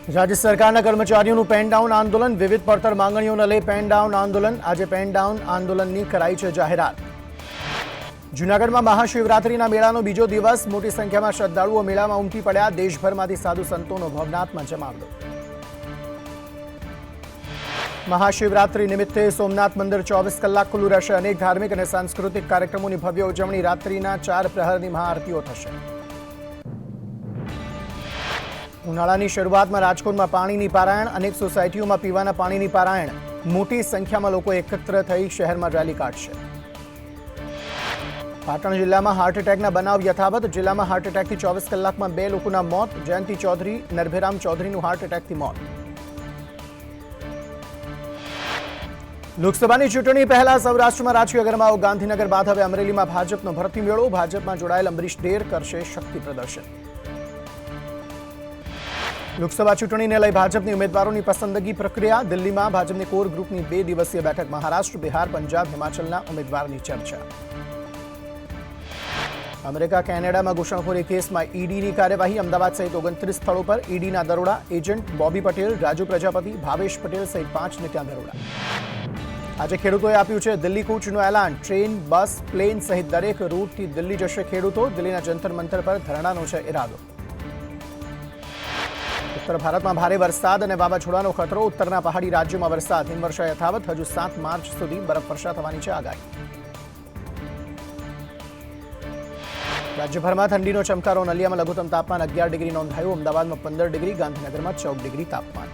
राज्य सरकारना कर्मचारीओनुं pen down आंदोलन विविध પડતર માંગણીઓને લઈ પેન ડાઉન આંદોલન આજે પેન ડાઉન આંદોલનની કરાઈ છે જાહેરાત। જૂનાગઢમાં મહાશિવરાત્રિના મેળાનો બીજો દિવસ મોટી સંખ્યામાં શ્રદ્ધાળુઓ મેળામાં ઉમટી પડ્યા। દેશભરમાંથી સાધુ સંતોનો ભવનાથમાં જમાવડો। મહાશિવરાત્રિ નિમિત્તે સોમનાથ મંદિર 24 કલાક ખુલ્લું રહેશે। અનેક ધાર્મિક અને સાંસ્કૃતિક કાર્યક્રમોની ભવ્ય ઉજવણી। રાત્રિના 4 પ્રહરની મહાઆરતીઓ થશે। ઉનાળાની શરૂઆતમાં રાજકોટમાં પાણીની પારાયણ। અનેક સોસાયટીઓમાં પીવાના પાણીની પારાયણ। મોટી સંખ્યામાં લોકો એકત્ર થઈ શહેરમાં રેલી કાઢશે। પાટણ જિલ્લામાં હાર્ટ એટેકના બનાવ યથાવત। જિલ્લામાં હાર્ટ એટેકથી 24 કલાકમાં 2 લોકોના મોત। જયંતિ ચૌધરી, નરભેરામ ચૌધરીનું હાર્ટ એટેકથી મોત। લોકસભાની ચૂંટણી પહેલા સૌરાષ્ટ્રમાં રાજકીય ગરમાવો। ગાંધીનગર બાદ હવે અમરેલીમાં ભાજપનો ભરતી મેળો। ભાજપમાં જોડાયેલ અમરીશ ડેર કરશે શક્તિ પ્રદર્શન। લોકસભા ચૂંટણીને લઈ ભાજપની ઉમેદવારોની પસંદગી પ્રક્રિયા। દિલ્હીમાં ભાજપની કોર ગ્રુપની 2 દિવસીય બેઠક। મહારાષ્ટ્ર, બિહાર, પંજાબ, હિમાચલના ઉમેદવારની ચર્ચા। અમેરિકા કેનેડામાં ઘૂસણખોરી કેસમાં ઈડીની કાર્યવાહી। અમદાવાદ સહિત 29 સ્થળો પર ઈડીના દરોડા। એજન્ટ બોબી પટેલ, રાજુ પ્રજાપતિ, ભાવેશ પટેલ સહિત 5ને ત્યાં દરોડા। આજે ખેડૂતોએ આપ્યું છે દિલ્હી કૂચનું એલાન। ટ્રેન, બસ, પ્લેન સહિત દરેક રૂટથી દિલ્હી જશે ખેડૂતો। દિલ્હીના જંતર મંતર પર ધરણાનો છે ઇરાદો। ઉત્તર ભારતમાં ભારે વરસાદ અને વાવાઝોડાનો ખતરો। ઉત્તરના પહાડી રાજ્યોમાં વરસાદ। હિમવર્ષા યથાવત। હજુ 7 માર્ચ સુધી બરફવર્ષા થવાની છે આગાહી। રાજ્યભરમાં ઠંડીનો ચમકારો। નલિયામાં લઘુત્તમ તાપમાન 11 ડિગ્રી નોંધાયું। અમદાવાદમાં 15 ડિગ્રી, ગાંધીનગરમાં 14 ડિગ્રી તાપમાન।